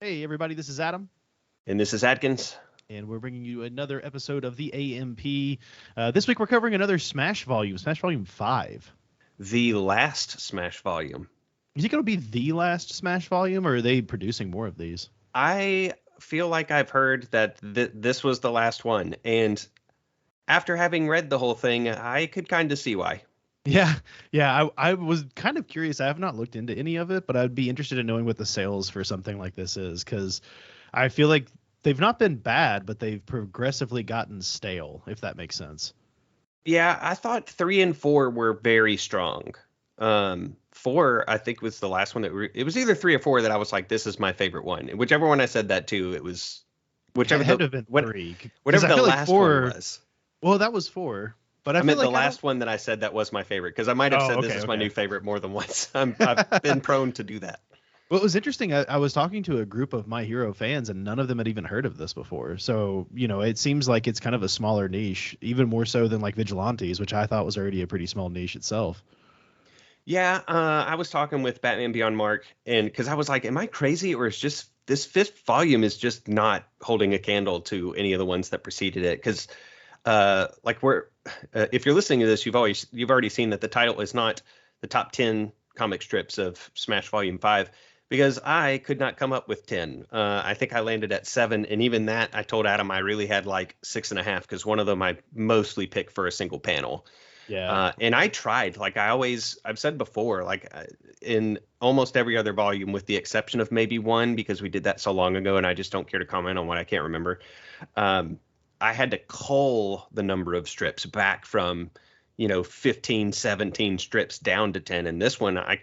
Hey, everybody, this is Adam. And this is Adkins. And we're bringing you another episode of the AMP. This week we're covering another Smash Volume, Smash Volume 5. The last Smash volume. Is it going to be the last Smash Volume, or are they producing more of these? I feel like I've heard that this was the last one. And after having read the whole thing, I could kind of see why. Yeah. I was kind of curious. I have not looked into any of it, but I'd be interested in knowing what the sales for something like this is, because I feel like they've not been bad, but they've progressively gotten stale, if that makes sense. Yeah, I thought 3 and 4 were very strong. 4, I think, was the last one it was either 3 or 4 that I was like, this is my favorite one. Whichever one I said that to, it was whichever it had to have been 3. Whatever the last one was. Well, that was 4. But I meant like the last one that I said that was my favorite, because I might have said this is my new favorite more than once. I've been prone to do that. Well, it was interesting. I was talking to a group of My Hero fans, and none of them had even heard of this before. So, it seems like it's kind of a smaller niche, even more so than like Vigilantes, which I thought was already a pretty small niche itself. Yeah, I was talking with Batman Beyond Mark, and because I was like, am I crazy, or is just this 5th volume is just not holding a candle to any of the ones that preceded it? Because if you're listening to this, you've already seen that the title is not the top 10 comic strips of Smash Volume 5, because I could not come up with 10. I think I landed at 7, and even that, I told Adam I really had like 6.5, because one of them I mostly picked for a single panel. Yeah. And I tried, like I've said before, like in almost every other volume, with the exception of maybe 1, because we did that so long ago, and I just don't care to comment on what I can't remember. I had to cull the number of strips back from, 15, 17 strips down to 10. And this one, I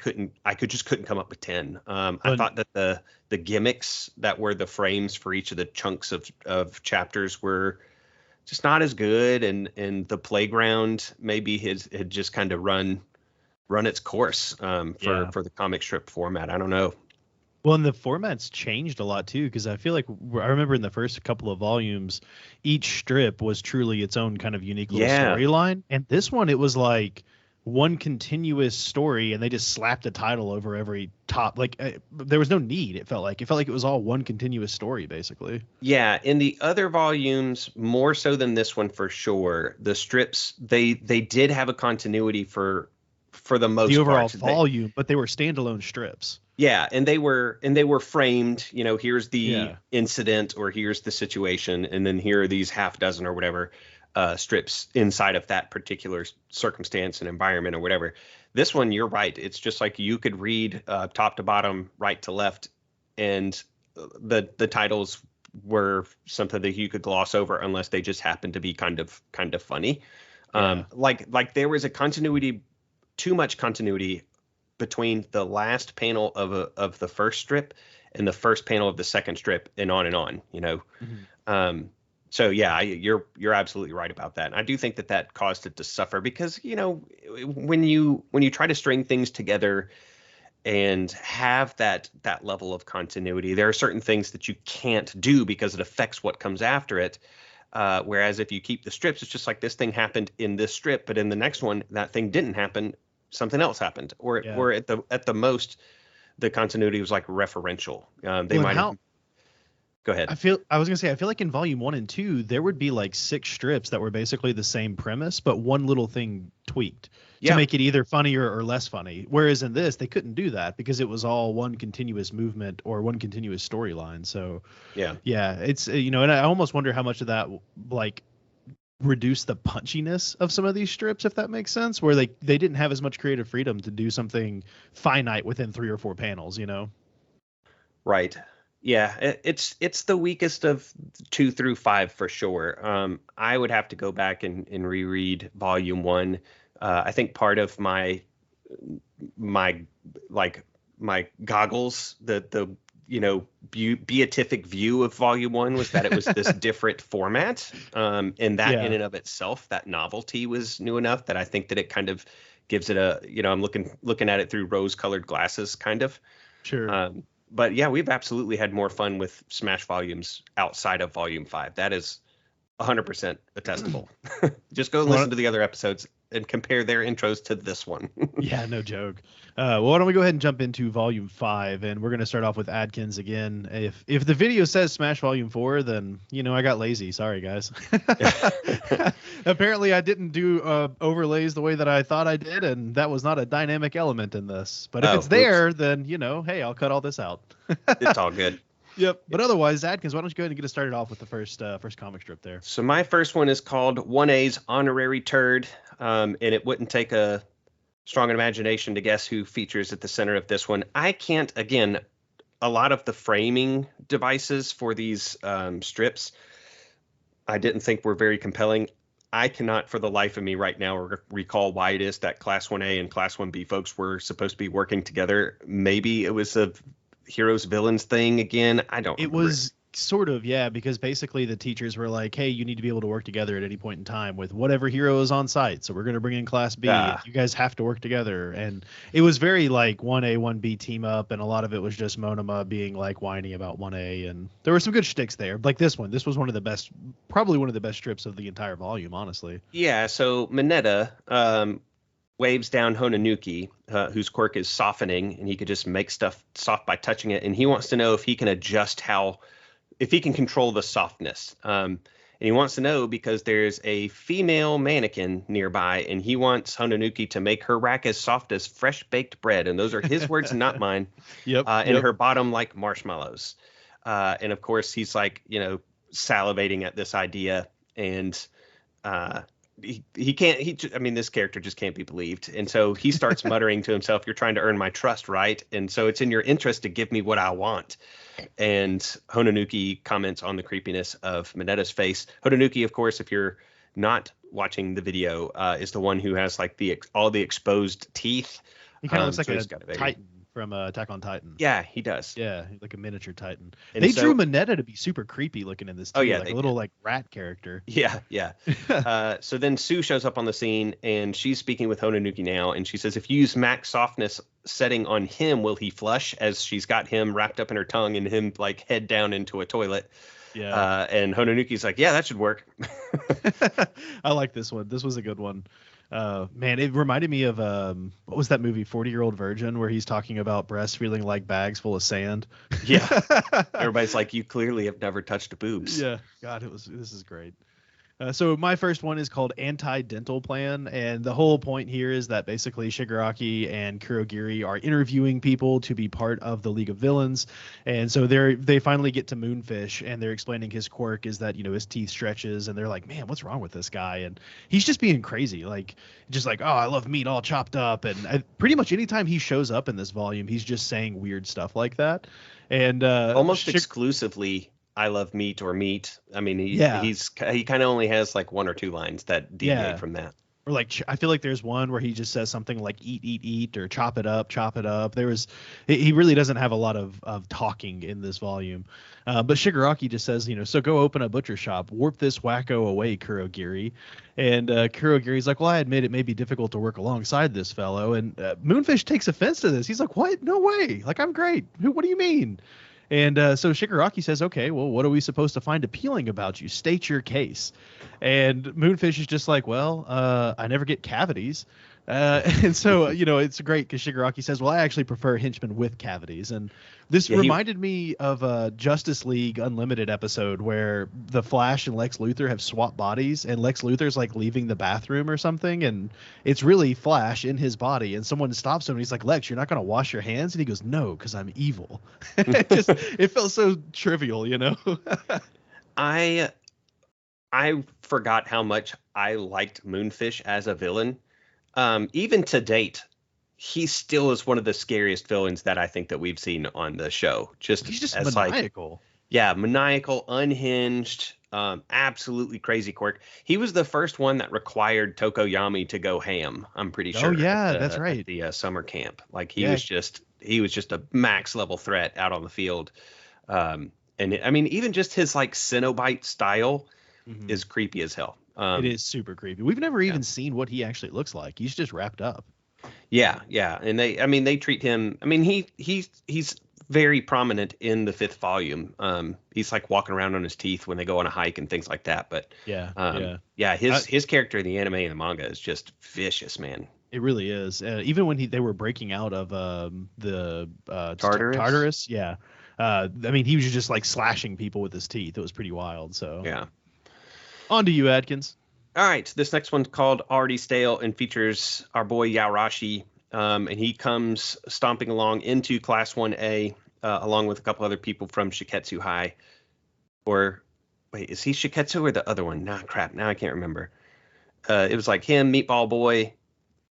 just couldn't come up with 10. I thought that the gimmicks that were the frames for each of the chunks of chapters were just not as good. And the playground maybe had just kind of run its course for the comic strip format. I don't know. Well, and the format's changed a lot, too, because I feel like I remember in the first couple of volumes, each strip was truly its own kind of unique little storyline. And this one, it was like one continuous story, and they just slapped a title over every top. Like, there was no need, it felt like. It felt like it was all one continuous story, basically. Yeah, in the other volumes, more so than this one for sure, the strips, they did have a continuity for the most part. The overall volume, but they were standalone strips. Yeah, and they were framed, here's the incident, or here's the situation, and then here are these half dozen or whatever strips inside of that particular circumstance and environment or whatever. This one, you're right. It's just like you could read top to bottom, right to left, and the titles were something that you could gloss over unless they just happened to be kind of funny. Yeah. Like there was a continuity, too much continuity between the last panel of the first strip and the first panel of the second strip, and on, Mm-hmm. So yeah, you're absolutely right about that. And I do think that caused it to suffer, because when you try to string things together and have that level of continuity, there are certain things that you can't do because it affects what comes after it. Whereas if you keep the strips, it's just like, this thing happened in this strip, but in the next one that thing didn't happen. Something else happened, or at the most, the continuity was like referential. Go ahead. I feel like in volume 1 and 2, there would be like 6 strips that were basically the same premise, but one little thing tweaked to make it either funnier or less funny. Whereas in this, they couldn't do that because it was all one continuous movement or one continuous storyline. So yeah, it's, and I almost wonder how much of that like reduce the punchiness of some of these strips, if that makes sense, where they didn't have as much creative freedom to do something finite within 3 or 4 panels, Right. Yeah, it's the weakest of 2 through 5 for sure. I would have to go back and reread volume 1. I think part of my goggles, the beatific view of volume 1 was that it was this different format. And that in and of itself, that novelty was new enough that I think that it kind of gives it a, I'm looking at it through rose colored glasses, kind of. Sure. But yeah, we've absolutely had more fun with Smash volumes outside of volume 5. That is 100% attestable. Just go listen to the other episodes and compare their intros to this one. Yeah, no joke. Well, why don't we go ahead and jump into Volume 5, and we're going to start off with Adkins again. If the video says Smash Volume 4, then, I got lazy. Sorry, guys. Apparently, I didn't do overlays the way that I thought I did, and that was not a dynamic element in this. But if it's there, then, hey, I'll cut all this out. It's all good. Yep. But otherwise, Adkins, why don't you go ahead and get us started off with the first comic strip there? So my first one is called 1A's Honorary Turd, and it wouldn't take a strong imagination to guess who features at the center of this one. I can't, again, a lot of the framing devices for these strips I didn't think were very compelling. I cannot for the life of me right now recall why it is that Class 1A and Class 1B folks were supposed to be working together. Maybe it was a heroes villains thing again. I don't remember. It was sort of, yeah, because basically the teachers were like, hey, you need to be able to work together at any point in time with whatever hero is on site. So we're going to bring in Class B. You guys have to work together. And it was very like 1A, 1B team up. And a lot of it was just Monoma being like whining about 1A. And there were some good shticks there. Like this one. This was one of the best, probably one of the best strips of the entire volume, honestly. Yeah. So Mineta waves down Hononuki, whose quirk is softening, and he could just make stuff soft by touching it. And he wants to know if he can adjust if he can control the softness. And he wants to know because there's a female mannequin nearby, and he wants Hononuki to make her rack as soft as fresh baked bread. And those are his words, not mine. Yep. And her bottom like marshmallows. And of course, he's like, salivating at this idea, and he can't, this character just can't be believed. And so he starts muttering to himself, you're trying to earn my trust, right? And so it's in your interest to give me what I want. And Hononuki comments on the creepiness of Mineta's face. Hononuki, of course, if you're not watching the video, is the one who has like all the exposed teeth. He kind of looks like a Titan from Attack on Titan. Yeah, he does. Yeah, like a miniature Titan. And they drew Mineta to be super creepy looking in this too, like a little like rat character. Yeah. So then Sue shows up on the scene, and she's speaking with Hononuki now, and she says, if you use max softness setting on him, will he flush? As she's got him wrapped up in her tongue and him like head down into a toilet. Yeah. And Hononuki's like, yeah, that should work. I like this one. This was a good one. Man, it reminded me of what was that movie, 40-Year-Old Virgin, where he's talking about breasts feeling like bags full of sand. Yeah. Everybody's like, you clearly have never touched boobs. Yeah. God, this is great. So my first one is called Anti-Dental Plan, and the whole point here is that basically Shigaraki and Kurogiri are interviewing people to be part of the League of Villains, and so they finally get to Moonfish, and they're explaining his quirk is that his teeth stretches, and they're like, man, what's wrong with this guy? And he's just being crazy, like just like, oh, I love meat all chopped up, and pretty much anytime he shows up in this volume, he's just saying weird stuff like that, and almost exclusively. I love meat or meat. I mean, he kind of only has like one or two lines that deviate from that. Or like, I feel like there's one where he just says something like eat, or chop it up. He really doesn't have a lot of talking in this volume. But Shigaraki just says, so go open a butcher shop, warp this wacko away, Kurogiri. And Kurogiri's like, well, I admit it may be difficult to work alongside this fellow. And Moonfish takes offense to this. He's like, what? No way. Like, I'm great. What do you mean? And so Shigaraki says, okay, well, what are we supposed to find appealing about you? State your case. And Moonfish is just like, well, I never get cavities. And so, it's great because Shigaraki says, well, I actually prefer henchmen with cavities. And this reminded me of a Justice League Unlimited episode where the Flash and Lex Luthor have swapped bodies, and Lex Luthor's like leaving the bathroom or something, and it's really Flash in his body, and someone stops him and he's like, Lex, you're not going to wash your hands? And he goes, no, because I'm evil. It felt so trivial, I forgot how much I liked Moonfish as a villain. Even to date, he still is one of the scariest villains that I think that we've seen on the show. He's just maniacal. Maniacal, unhinged, absolutely crazy quirk. He was the first one that required Tokoyami to go ham, I'm pretty sure. Oh yeah, that's right. At the summer camp. Like he was just a max level threat out on the field. And even just his like Cenobite style is creepy as hell. It is super creepy. We've never even seen what he actually looks like. He's just wrapped up. Yeah. And they treat him. I mean, he's very prominent in the 5th volume. He's like walking around on his teeth when they go on a hike and things like that. But his character in the anime and the manga is just vicious, man. It really is. Even when they were breaking out of the Tartarus. Yeah. I mean, he was just like slashing people with his teeth. It was pretty wild. So yeah. On to you, Adkins. All right. This next one's called Already Stale and features our boy Yaorashi. And he comes stomping along into Class 1A along with a couple other people from Shiketsu High. Or wait, is he Shiketsu or the other one? Nah, crap. Now I can't remember. It was like him, Meatball Boy.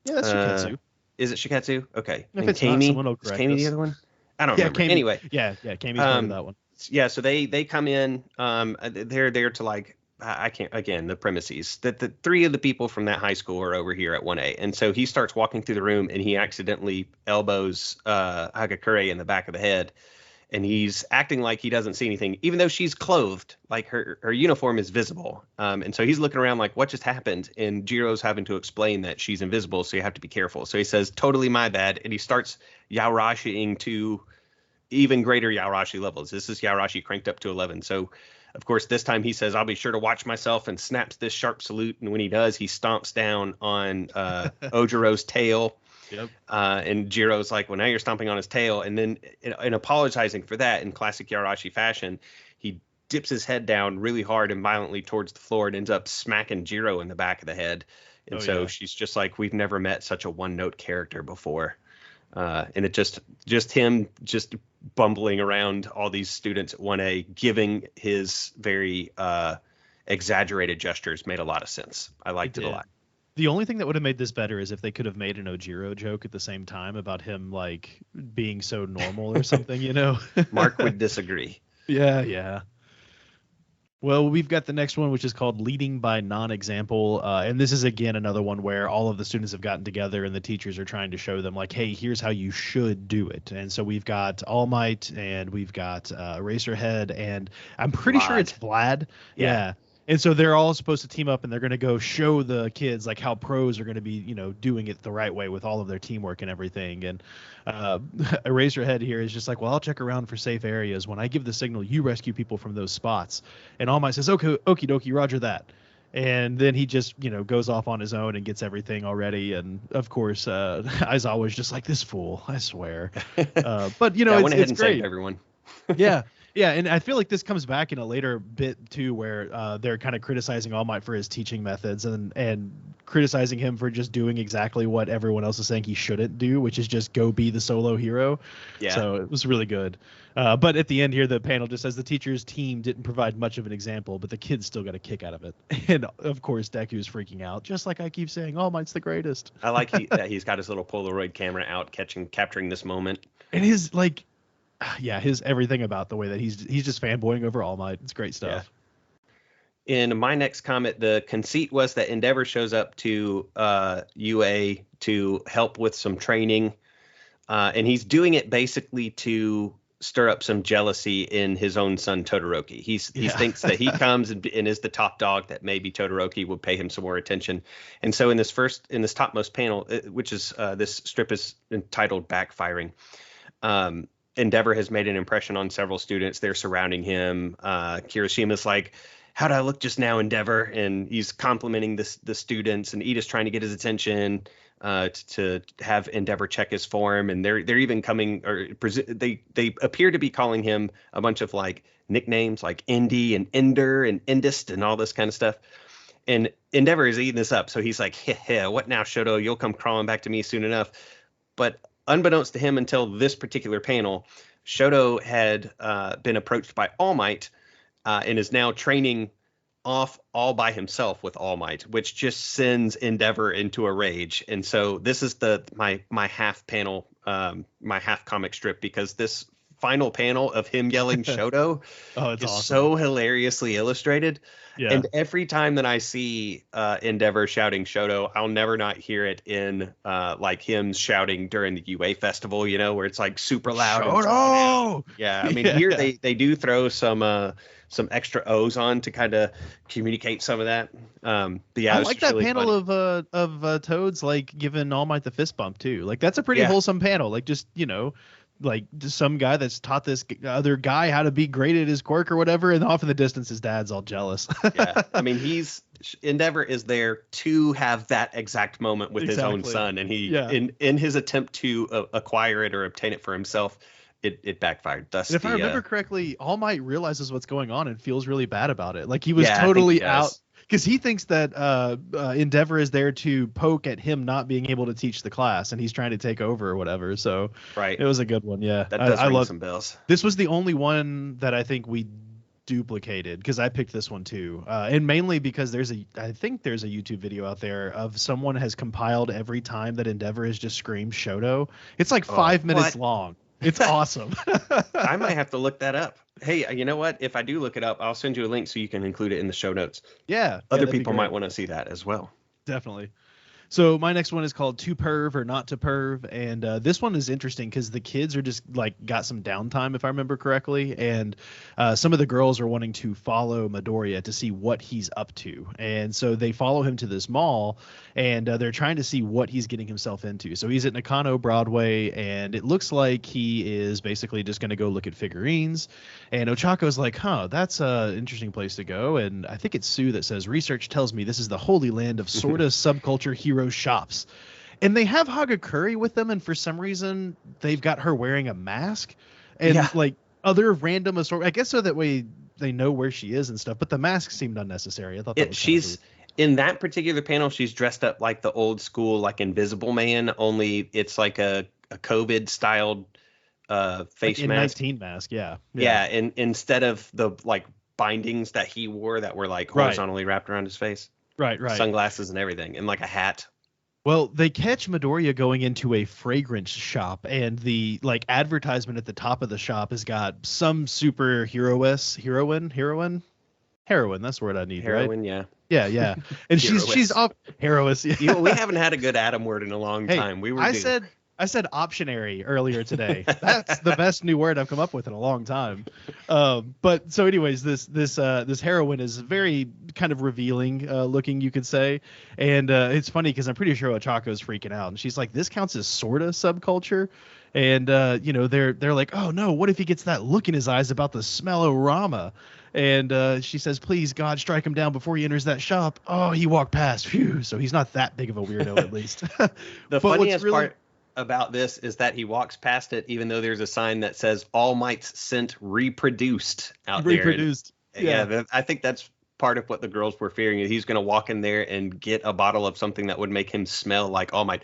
Yeah, that's Shiketsu. Is it Shiketsu? Okay. If and it's Kami, not, someone will correct is Kami us. the other one? I don't remember. Kami, anyway. Yeah, Kami's part of that one. Yeah, so they come in. They're there to like, I can't, again, the premises. That the 3 of the people from that high school are over here at 1A. And so he starts walking through the room and he accidentally elbows Hagakure in the back of the head. And he's acting like he doesn't see anything, even though she's clothed, like her uniform is visible. And so he's looking around like, what just happened? And Jiro's having to explain that she's invisible, so you have to be careful. So he says, totally my bad. And he starts Yaorashiing to even greater Yaorashi levels. This is Yaorashi cranked up to 11. So, of course, this time he says, I'll be sure to watch myself, and snaps this sharp salute. And when he does, he stomps down on Ojiro's tail. Yep. And Jiro's like, well, now you're stomping on his tail. And then in apologizing for that in classic Yaorashi fashion, he dips his head down really hard and violently towards the floor and ends up smacking Jiro in the back of the head. And she's just like, we've never met such a one-note character before. And it just him just bumbling around all these students at 1A, giving his very exaggerated gestures made a lot of sense. I liked it a lot. The only thing that would have made this better is if they could have made an Ojiro joke at the same time about him like being so normal or something, you know. Mark would disagree. Yeah. Well, we've got the next one, which is called Leading by Non-Example. And this is, again, another one where all of the students have gotten together and the teachers are trying to show them, like, hey, here's how you should do it. And so we've got All Might and we've got Eraserhead, and I'm pretty sure it's Vlad. Yeah. And so they're all supposed to team up, and they're going to go show the kids like how pros are going to be, you know, doing it the right way with all of their teamwork and everything. And Eraserhead here is just like, well, I'll check around for safe areas. When I give the signal, you rescue people from those spots. And All Might says, okay, okie dokie, roger that. And then he just, you know, goes off on his own and gets everything already. And of course, Aizawa's just like, this fool, I swear. But you know, I went ahead and great. saved everyone. Yeah, and I feel like this comes back in a later bit too, where they're kind of criticizing All Might for his teaching methods and criticizing him for just doing exactly what everyone else is saying he shouldn't do, which is just go be the solo hero. Yeah. So it was really good. But at the end here, the panel just says the teacher's team didn't provide much of an example, but the kids still got a kick out of it. And of course, Deku's freaking out, just like I keep saying, All Might's the greatest. I like that he's got his little Polaroid camera out, capturing this moment. And his like. Yeah, his everything about the way that he's just fanboying over All Might. It's great stuff. Yeah. In my next comment, the conceit was that Endeavor shows up to UA to help with some training, and he's doing it basically to stir up some jealousy in his own son Todoroki. He thinks that he comes and is the top dog, that maybe Todoroki would pay him some more attention. And so in this topmost panel, which is this strip is entitled Backfiring. Endeavor has made an impression on several students. They're surrounding him. Kirishima's like, how'd I look just now, Endeavor? And he's complimenting the students, and Ida's trying to get his attention to have Endeavor check his form. And they're even coming, or they appear to be calling him a bunch of like nicknames like Indy and Ender and Indist and all this kind of stuff. And Endeavor is eating this up. So he's like, what now, Shoto? You'll come crawling back to me soon enough. But unbeknownst to him until this particular panel, Shoto had been approached by All Might and is now training off all by himself with All Might, which just sends Endeavor into a rage. And so this is my half panel, my half comic strip, because this final panel of him yelling Shoto is awesome. So hilariously illustrated. Yeah. And every time that I see Endeavor shouting Shoto, I'll never not hear it in like him shouting during the UA festival, you know, where it's like super loud. Shoto! Yeah, I mean, here they do throw some extra O's on to kind of communicate some of that. But yeah, I like that really panel funny. of Toads like giving All Might the fist bump too. Like that's a pretty wholesome panel. Like just, you know, like some guy that's taught this other guy how to be great at his quirk or whatever, and off in the distance his dad's all jealous. Yeah, I mean, Endeavor is there to have that exact moment with his own son, and he in his attempt to acquire it or obtain it for himself, it backfired. Thus, if I remember correctly, All Might realizes what's going on and feels really bad about it. Like he was totally out. Because he thinks that Endeavor is there to poke at him not being able to teach the class, and he's trying to take over or whatever. So it was a good one. Yeah, that does ring some bells. This was the only one that I think we duplicated, because I picked this one too, and mainly because I think there's a YouTube video out there of someone has compiled every time that Endeavor has just screamed Shoto. It's like 5 minutes long. It's awesome. I might have to look that up. Hey, you know what? If I do look it up, I'll send you a link so you can include it in the show notes. Yeah. Other people might want to see that as well. Definitely. So my next one is called To Perv or Not to Perv, and this one is interesting because the kids are just like got some downtime, if I remember correctly, and some of the girls are wanting to follow Midoriya to see what he's up to, and so they follow him to this mall, and they're trying to see what he's getting himself into. So he's at Nakano Broadway, and it looks like he is basically just going to go look at figurines, and Ochako's like, that's an interesting place to go, and I think it's Sue that says, research tells me this is the holy land of sorta subculture hero shops, and they have Hagakure with them, and for some reason they've got her wearing a mask and like other random I guess so that way they know where she is and stuff, but the mask seemed unnecessary. I thought that was she's in that particular panel, she's dressed up like the old school like Invisible Man, only it's like a COVID styled face like mask. 19 mask. Yeah, and instead of the like bindings that he wore that were like horizontally wrapped around his face. Right. Sunglasses and everything, and like a hat. Well, they catch Midoriya going into a fragrance shop, and the like advertisement at the top of the shop has got some super heroine. That's the word I need. Heroine, right? Yeah. And she's off heroess. Yeah. We haven't had a good Adam word in a long time. I said optionary earlier today. That's the best new word I've come up with in a long time. But so anyways, this heroine is very kind of revealing looking, you could say. And it's funny because I'm pretty sure Ochako's freaking out. And she's like, this counts as sort of subculture. And, they're like, oh, no, what if he gets that look in his eyes about the smell-o-rama? And she says, please, God, strike him down before he enters that shop. Oh, he walked past. Phew. So he's not that big of a weirdo, at least. The funniest part about this is that he walks past it even though there's a sign that says All Might's scent reproduced out there. Yeah, I think that's part of what the girls were fearing, is he's going to walk in there and get a bottle of something that would make him smell like All Might,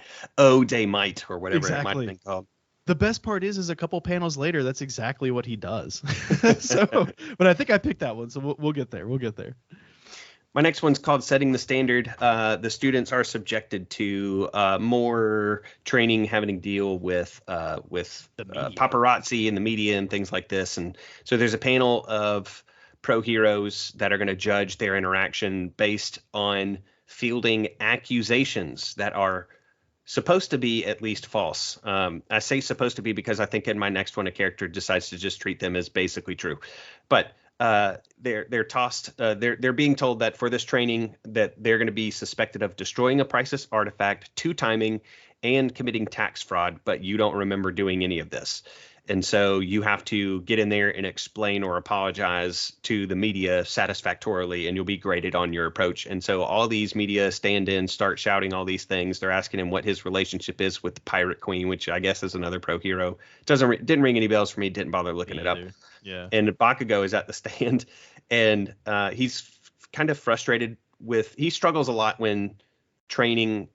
Day Might, or whatever it might have been called. The best part is a couple panels later, that's exactly what he does. But I think I picked that one, so we'll get there. My next one's called Setting the Standard. The students are subjected to more training having to deal with paparazzi and the media and things like this. And so there's a panel of pro heroes that are going to judge their interaction based on fielding accusations that are supposed to be at least false. I say supposed to be because I think in my next one, a character decides to just treat them as basically true. But they're tossed. They're being told that for this training that they're going to be suspected of destroying a priceless artifact, two-timing, and committing tax fraud, but you don't remember doing any of this. And so you have to get in there and explain or apologize to the media satisfactorily, and you'll be graded on your approach. And so all these media stand-ins start shouting all these things. They're asking him what his relationship is with the Pirate Queen, which I guess is another pro hero. Didn't ring any bells for me. Didn't bother looking it up. Yeah. And Bakugo is at the stand, and he's kind of frustrated with. He struggles a lot when training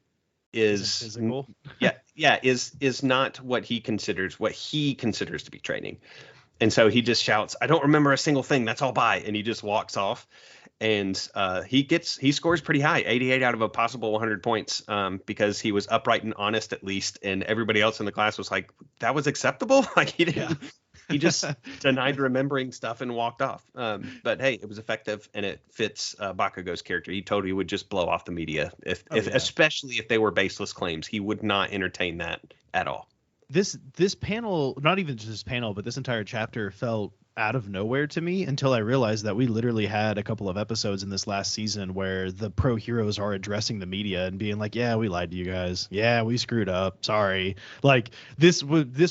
is physical. is not what he considers to be training. And so he just shouts, I don't remember a single thing, that's all bye, and he just walks off. And he scores pretty high, 88 out of a possible 100 points, because he was upright and honest at least, and everybody else in the class was like, that was acceptable. Like he just denied remembering stuff and walked off. But hey, it was effective, and it fits Bakugo's character. He totally would just blow off the media, especially if they were baseless claims. He would not entertain that at all. This panel, not even just this panel, but this entire chapter felt out of nowhere to me until I realized that we literally had a couple of episodes in this last season where the pro heroes are addressing the media and being like, yeah, we lied to you guys. Yeah, we screwed up. Sorry. Like this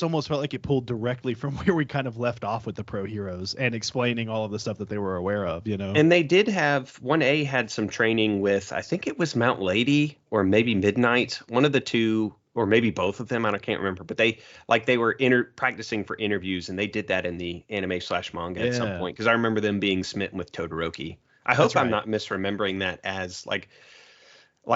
almost felt like it pulled directly from where we kind of left off with the pro heroes and explaining all of the stuff that they were aware of, you know? And they did have 1A had some training with, I think it was Mount Lady or maybe Midnight, one of the two, or maybe both of them. I can't remember, but they were practicing for interviews, and they did that in the anime/manga at some point. Because I remember them being smitten with Todoroki. I hope I'm not misremembering that as like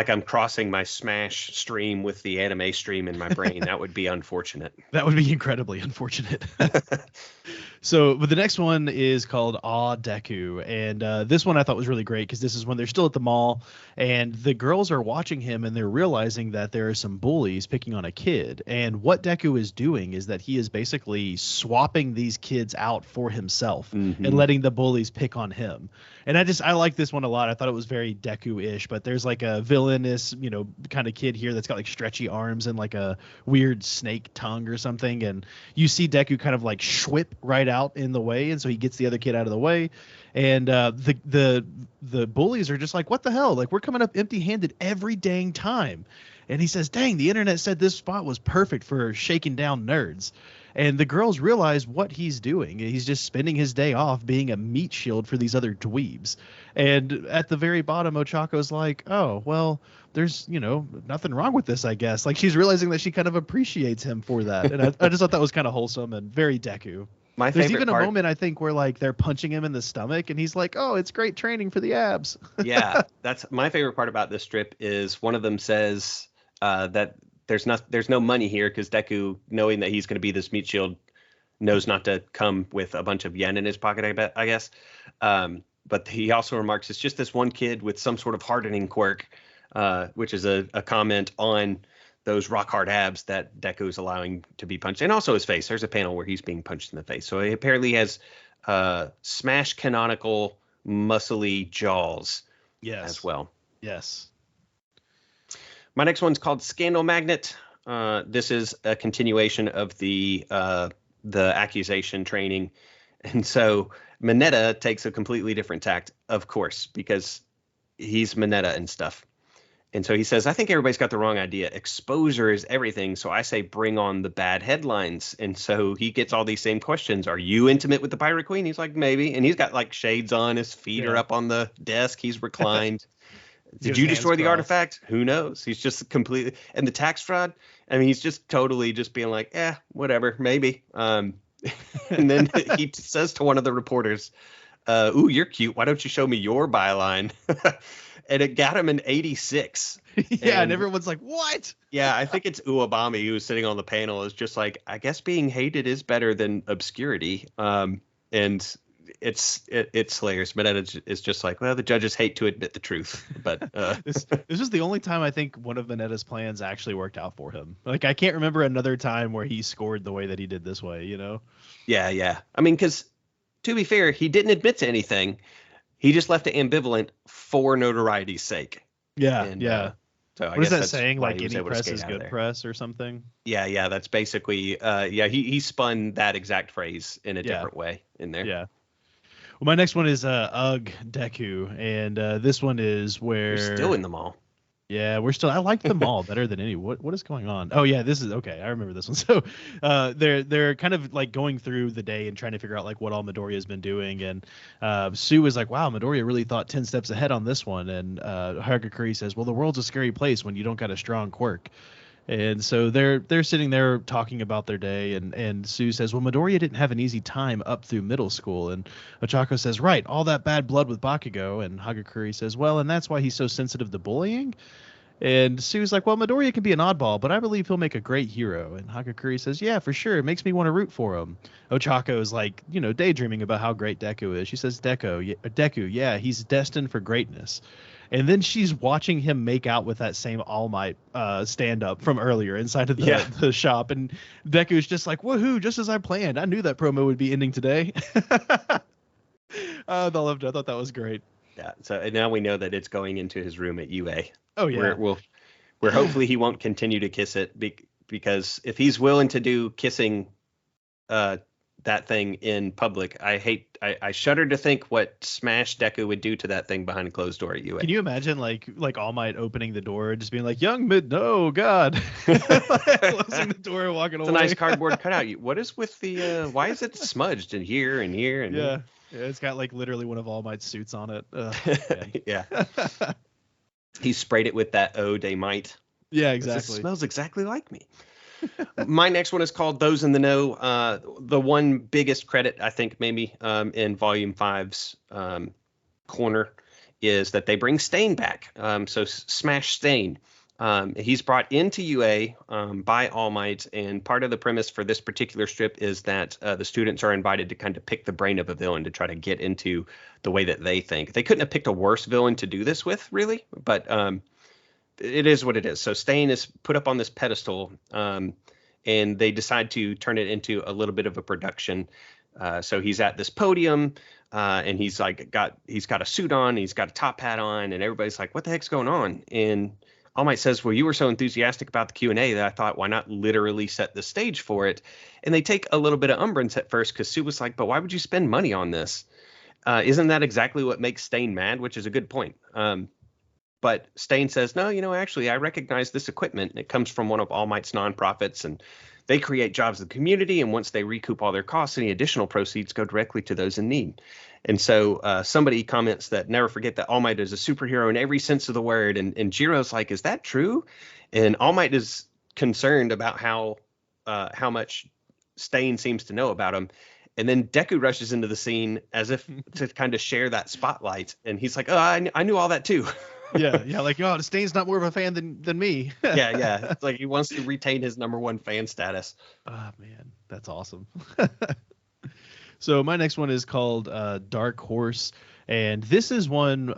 I'm crossing my Smash stream with the anime stream in my brain. That would be unfortunate. That would be incredibly unfortunate. But the next one is called Aw Deku. And this one I thought was really great because this is when they're still at the mall and the girls are watching him and they're realizing that there are some bullies picking on a kid. And what Deku is doing is that he is basically swapping these kids out for himself and letting the bullies pick on him. And I like this one a lot. I thought it was very Deku-ish, but there's like a villainous, kind of kid here that's got like stretchy arms and like a weird snake tongue or something. And you see Deku kind of like schwip right out in the way. And so he gets the other kid out of the way. And the bullies are just like, what the hell? Like, we're coming up empty-handed every dang time. And he says, dang, the internet said this spot was perfect for shaking down nerds. And the girls realize what he's doing. He's just spending his day off being a meat shield for these other dweebs. And at the very bottom, Ochako's like, oh, well, there's, nothing wrong with this, I guess. Like, she's realizing that she kind of appreciates him for that. And I just thought that was kind of wholesome and very Deku. There's even a moment, I think, where like they're punching him in the stomach and he's like, oh, it's great training for the abs. Yeah, that's my favorite part about this strip is one of them says that there's no money here because Deku, knowing that he's going to be this meat shield, knows not to come with a bunch of yen in his pocket, I guess. But he also remarks it's just this one kid with some sort of hardening quirk, which is a comment on those rock hard abs that Deku is allowing to be punched, and also his face. There's a panel where he's being punched in the face. So he apparently has Smash canonical muscly jaws as well. Yes. My next one's called Scandal Magnet. This is a continuation of the accusation training. And so Mineta takes a completely different tact, of course, because he's Mineta and stuff. And so he says, I think everybody's got the wrong idea. Exposure is everything. So I say, bring on the bad headlines. And so he gets all these same questions. Are you intimate with the Pirate Queen? He's like, maybe. And he's got like shades on. His feet are up on the desk. He's reclined. Did you destroy the artifact? Who knows? He's just completely. And the tax fraud. I mean, he's just totally just being like, whatever, maybe. And then he says to one of the reporters, ooh, you're cute. Why don't you show me your byline? And it got him an 86. And everyone's like, what? Yeah, I think it's Uwabami who's sitting on the panel is just like, I guess being hated is better than obscurity. And it's Slayers, but it's just like, well, the judges hate to admit the truth. But this was the only time I think one of Mineta's plans actually worked out for him. Like, I can't remember another time where he scored the way that he did this way, Yeah. I mean, because to be fair, he didn't admit to anything. He just left it ambivalent for notoriety's sake. Yeah, and, yeah. So what is that saying? Like, any press is good press or something? Yeah. That's basically, he spun that exact phrase in a different way in there. Yeah. Well, my next one is Ugh Deku, and this one is where we're still in the mall. Yeah, I like the mall better than any. What is going on? Oh yeah, this is okay. I remember this one. So they're kind of like going through the day and trying to figure out like what all Midoriya's been doing, and Sue is like, wow, Midoriya really thought 10 steps ahead on this one, and Hagakure says, well, the world's a scary place when you don't got a strong quirk. And so they're sitting there talking about their day, and Sue says, well, Midoriya didn't have an easy time up through middle school. And Ochako says, right, all that bad blood with Bakugo. And Hagakure says, well, and that's why he's so sensitive to bullying. And Sue's like, well, Midoriya can be an oddball, but I believe he'll make a great hero. And Hagakure says, yeah, for sure. It makes me want to root for him. Ochako is like, daydreaming about how great Deku is. She says, Deku, yeah, he's destined for greatness. And then she's watching him make out with that same All Might stand-up from earlier inside of the shop. And Deku's just like, woohoo, just as I planned. I knew that promo would be ending today. I loved it. I thought that was great. Yeah, so now we know that it's going into his room at UA. Oh, yeah. Where hopefully he won't continue to kiss it because if he's willing to do kissing that thing in public. I shudder to think what Smash Deku would do to that thing behind a closed door at UA. Can you imagine like All Might opening the door and just being like, "Young Mid, no God," closing the door and walking away? It's a nice cardboard cutout. What is with the? Why is it smudged in here and here and yeah, it's got like literally one of All Might's suits on it. Yeah, he sprayed it with that eau de might. Yeah, exactly. It smells exactly like me. My next one is called Those in the Know. The one biggest credit, I think, maybe in Volume 5's corner is that they bring Stain back. So Smash Stain. He's brought into UA by All Might, and part of the premise for this particular strip is that the students are invited to kind of pick the brain of a villain to try to get into the way that they think. They couldn't have picked a worse villain to do this with, really, but it is what it is. So Stain is put up on this pedestal, and they decide to turn it into a little bit of a production. So he's at this podium, and he's got a suit on, he's got a top hat on, and everybody's like, "What the heck's going on?" And All Might says, "Well, you were so enthusiastic about the Q&A that I thought, why not literally set the stage for it?" And they take a little bit of umbrance at first because Sue was like, "But why would you spend money on this? Isn't that exactly what makes Stain mad?" Which is a good point. But Stain says, "No, actually, I recognize this equipment. It comes from one of All Might's nonprofits, and they create jobs in the community. And once they recoup all their costs, any additional proceeds go directly to those in need." And so somebody comments that never forget that All Might is a superhero in every sense of the word. And Jiro's like, "Is that true?" And All Might is concerned about how much Stain seems to know about him. And then Deku rushes into the scene as if to kind of share that spotlight. And he's like, "Oh, I knew all that too." yeah, like, "Oh, Stain's not more of a fan than me." yeah. It's like he wants to retain his #1 fan status. Oh man, that's awesome. So my next one is called Dark Horse, and this is one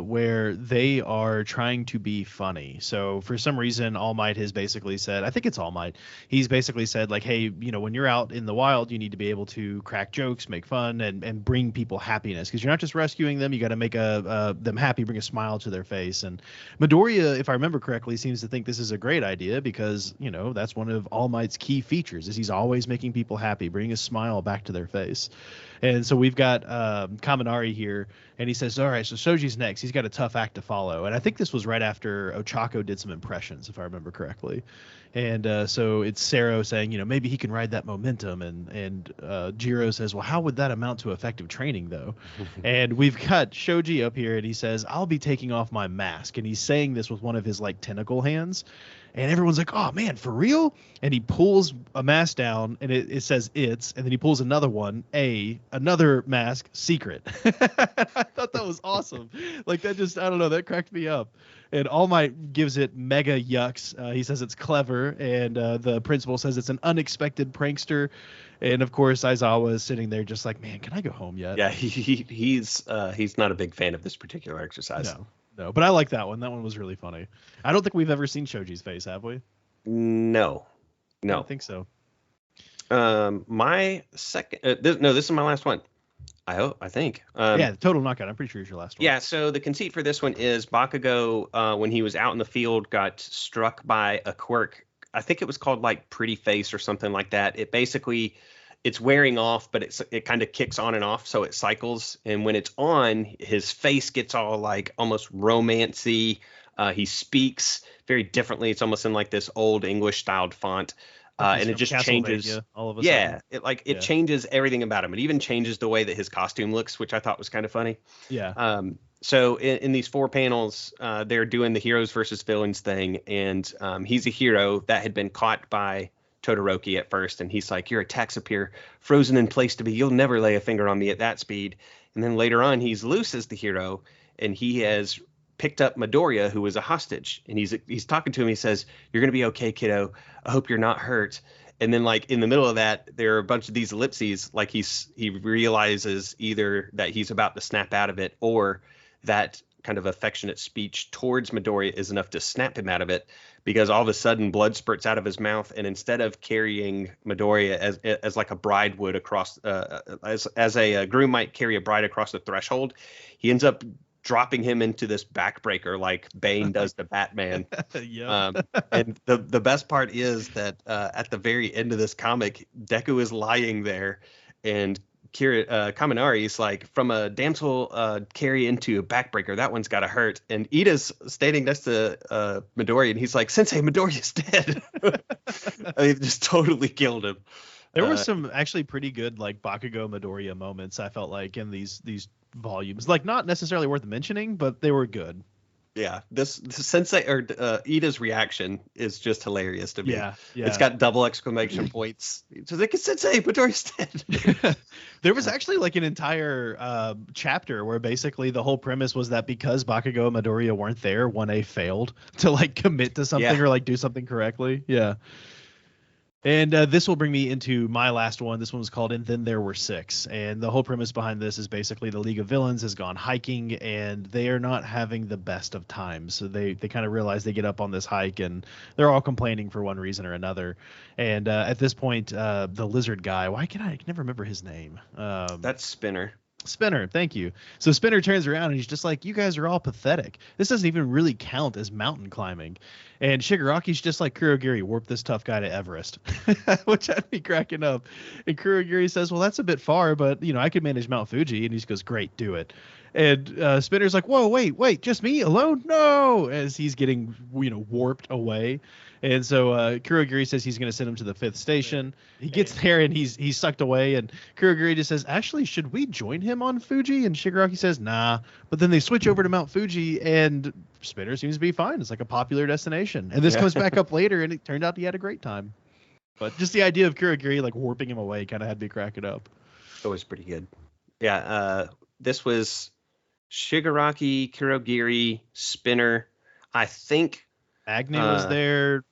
where they are trying to be funny. So for some reason, All Might has basically said, I think it's All Might, he's basically said like, "Hey, when you're out in the wild, you need to be able to crack jokes, make fun, and bring people happiness, because you're not just rescuing them, you got to make them happy, bring a smile to their face." And Midoriya, if I remember correctly, seems to think this is a great idea because that's one of All Might's key features, is he's always making people happy, bringing a smile back to their face. And so we've got Kaminari here, and he says, "All right, so Soji's next. He's got a tough act to follow." And I think this was right after Ochako did some impressions, if I remember correctly. And so it's Sero saying, maybe he can ride that momentum. And Jiro says, "Well, how would that amount to effective training, though?" And we've got Shoji up here, and he says, "I'll be taking off my mask." And he's saying this with one of his tentacle hands. And everyone's like, "Oh man, for real?" And he pulls a mask down, and it says "it's," and then he pulls another one, another mask, "secret." I thought that was awesome. Like that just, I don't know, that cracked me up. And All Might gives it mega yucks. He says it's clever, and the principal says it's an unexpected prankster. And of course, Aizawa is sitting there just like, "Man, can I go home yet?" Yeah, he's not a big fan of this particular exercise. No, but I like that one. That one was really funny. I don't think we've ever seen Shoji's face, have we? No. I don't think so. My second, this is my last one. I think. Yeah, total knockout. I'm pretty sure it's your last one. Yeah, so the conceit for this one is Bakugo, when he was out in the field, got struck by a quirk. I think it was called Pretty Face or something like that. It's wearing off, but it kind of kicks on and off, so it cycles. And when it's on, his face gets all almost romancy. He speaks very differently. It's almost in this old English styled font. And it just changes all of a sudden. It changes everything about him. It even changes the way that his costume looks, which I thought was kind of funny. Yeah. So in these 4 panels, they're doing the heroes versus villains thing, and he's a hero that had been caught by Todoroki at first, and he's like, "Your attacks appear frozen in place to me. You'll never lay a finger on me at that speed." And then later on, he's loose as the hero, and he has picked up Midoriya, who was a hostage, and he's talking to him. He says, "You're gonna be okay, kiddo. I hope you're not hurt." And then in the middle of that, there are a bunch of these ellipses, he realizes either that he's about to snap out of it, or that kind of affectionate speech towards Midoriya is enough to snap him out of it, because all of a sudden blood spurts out of his mouth, and instead of carrying Midoriya as a bride would across, as a groom might carry a bride across the threshold, he ends up dropping him into this backbreaker like Bane does to Batman. And the best part is that at the very end of this comic, Deku is lying there, and Kaminari's like, from a damsel carry into a backbreaker, that one's gotta hurt. And Ida's standing next to Midoriya, and he's like, Sensei, Midoriya's dead. I mean, just totally killed him. There were some actually pretty good like Bakugo Midoriya moments, I felt like, in these volumes. Like, not necessarily worth mentioning, but they were good. Yeah, this Sensei or Ida's reaction is just hilarious to me. Yeah. It's got double exclamation points. It's like, Sensei, Midoriya's dead. There was actually like an entire chapter where basically the whole premise was that because Bakugo and Midoriya weren't there, 1A failed to like commit to something or like do something correctly. Yeah. And this will bring me into my last one. This one was called And Then There Were Six. And the whole premise behind this is basically the League of Villains has gone hiking, and they are not having the best of times. So they kind of realize they get up on this hike, and they're all complaining for one reason or another. And at this point, the lizard guy, I can never remember his name. That's Spinner. Spinner, thank you. So Spinner turns around and he's just like, you guys are all pathetic. This doesn't even really count as mountain climbing. And Shigaraki's just like, Kurogiri, warp this tough guy to Everest, which had me cracking up. And Kurogiri says, well, that's a bit far, but I could manage Mount Fuji. And he just goes, great, do it. And Spinner's like, whoa, wait, just me alone? No, as he's getting, warped away. And so Kurogiri says he's going to send him to the 5th station. He gets there and he's sucked away. And Kurogiri just says, actually, should we join him on Fuji? And Shigaraki says, nah. But then they switch over to Mount Fuji, and Spinner seems to be fine. It's like a popular destination. And this comes back up later, and it turned out he had a great time. But just the idea of Kurogiri like warping him away kind of had me cracking up. It was pretty good. Yeah, this was Shigaraki, Kurogiri, Spinner. I think Magni was there.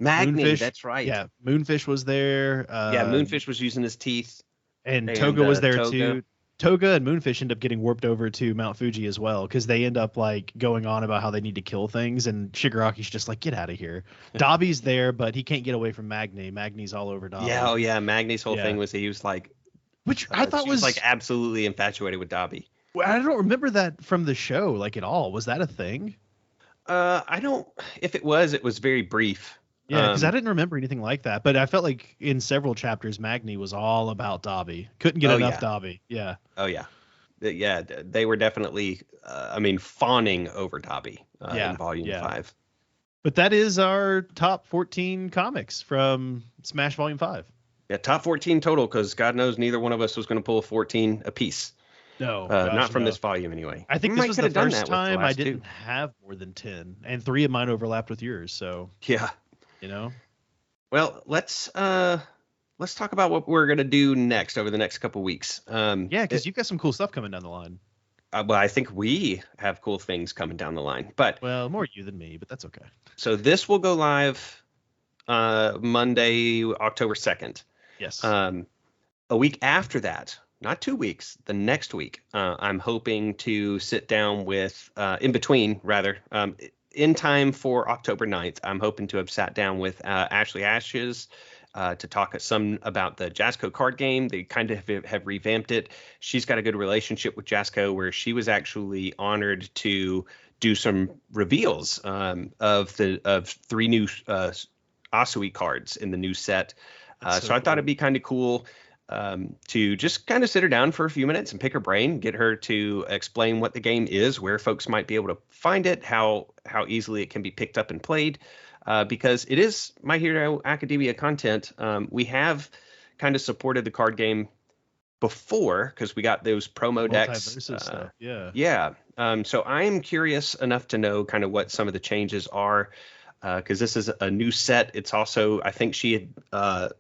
Magni, Moonfish, that's right. Yeah, Moonfish was there. Moonfish was using his teeth. And Toga was there too. Toga and Moonfish end up getting warped over to Mount Fuji as well, because they end up like going on about how they need to kill things, and Shigaraki's just like, get out of here. Dabi's there, but he can't get away from Magni. Magni's all over Dabi. Yeah, Magni's whole thing was he was like, which I thought was like absolutely infatuated with Dabi. I don't remember that from the show like at all. Was that a thing? I don't. If it was very brief. Yeah, because I didn't remember anything like that. But I felt like in several chapters, Magni was all about Dabi. Couldn't get enough Dabi. Yeah. Oh, yeah. Yeah, they were definitely, fawning over Dabi in Volume 5. But that is our top 14 comics from Smash Volume 5. Yeah, top 14 total, because God knows neither one of us was going to pull 14 apiece. No, not from this volume anyway. I think this was the first time I didn't have more than 10, and 3 of mine overlapped with yours. So yeah. Well, let's talk about what we're gonna do next over the next couple weeks. Because you've got some cool stuff coming down the line. Well, I think we have cool things coming down the line, but more you than me, but that's okay. So this will go live Monday, October 2nd. Yes. A week after that, not 2 weeks, the next week, I'm hoping to sit down with in time for October 9th, I'm hoping to have sat down with Ashley Ashes to talk some about the Jasco card game. They kind of have revamped it. She's got a good relationship with Jasco, where she was actually honored to do some reveals of 3 new Asui cards in the new set. So I thought it'd be kind of cool to just kind of sit her down for a few minutes and pick her brain, get her to explain what the game is, where folks might be able to find it, how easily it can be picked up and played, because it is My Hero Academia content. We have kind of supported the card game before because we got those promo decks. Stuff. So I'm curious enough to know kind of what some of the changes are, because this is a new set. It's also, I think she had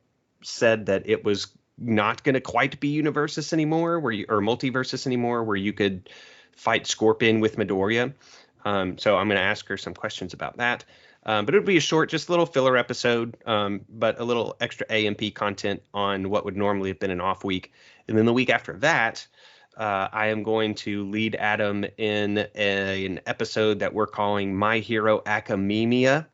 said that it was not going to quite be Universus anymore, or Multiversus anymore, where you could fight Scorpion with Midoriya. So I'm going to ask her some questions about that. But it'll be a short, just little filler episode, but a little extra AMP content on what would normally have been an off week. And then the week after that, I am going to lead Adam in an episode that we're calling My Hero Academia.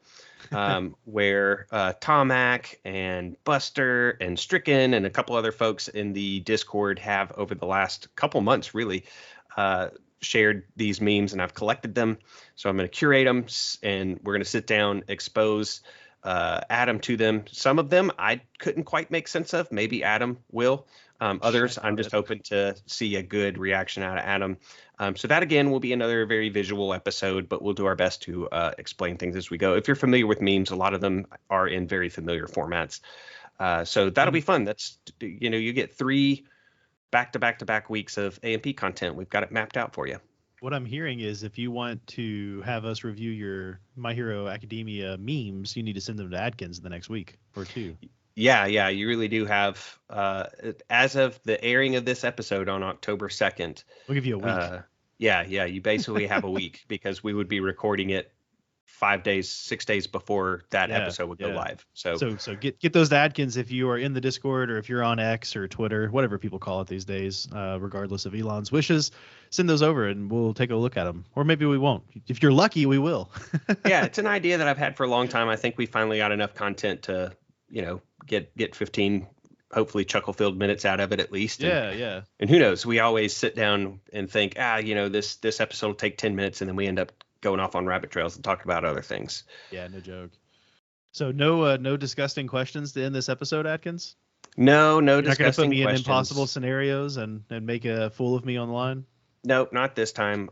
Where Tomac and Buster and Stricken and a couple other folks in the Discord have over the last couple months really shared these memes, and I've collected them. So I'm going to curate them, and we're going to sit down, expose Adam to them. Some of them I couldn't quite make sense of. Maybe Adam will. Others, I'm just hoping to see a good reaction out of Adam. So that, again, will be another very visual episode, but we'll do our best to explain things as we go. If you're familiar with memes, a lot of them are in very familiar formats. So that'll be fun. That's, you get 3 back-to-back-to-back weeks of A&P content. We've got it mapped out for you. What I'm hearing is if you want to have us review your My Hero Academia memes, you need to send them to Adkins the next week or 2. Yeah, you really do have, as of the airing of this episode on October 2nd. We'll give you a week. You basically have a week because we would be recording it 6 days before that episode would go live. So get those to Adkins if you are in the Discord or if you're on X or Twitter, whatever people call it these days, regardless of Elon's wishes. Send those over and we'll take a look at them. Or maybe we won't. If you're lucky, we will. Yeah, it's an idea that I've had for a long time. I think we finally got enough content to, get 15 hopefully chuckle-filled minutes out of it at least. And who knows? We always sit down and think, this episode will take 10 minutes, and then we end up going off on rabbit trails and talking about other things. Yeah, no joke. So no disgusting questions to end this episode, Atkins? No You're disgusting questions. Not going to put me in impossible scenarios and make a fool of me online? Nope, not this time.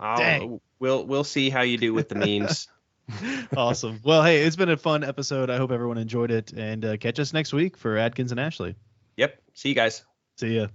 We'll see how you do with the memes. Awesome. Well, hey, it's been a fun episode. I hope everyone enjoyed it, and catch us next week for Adkins and Ashley. Yep. See you guys. See ya.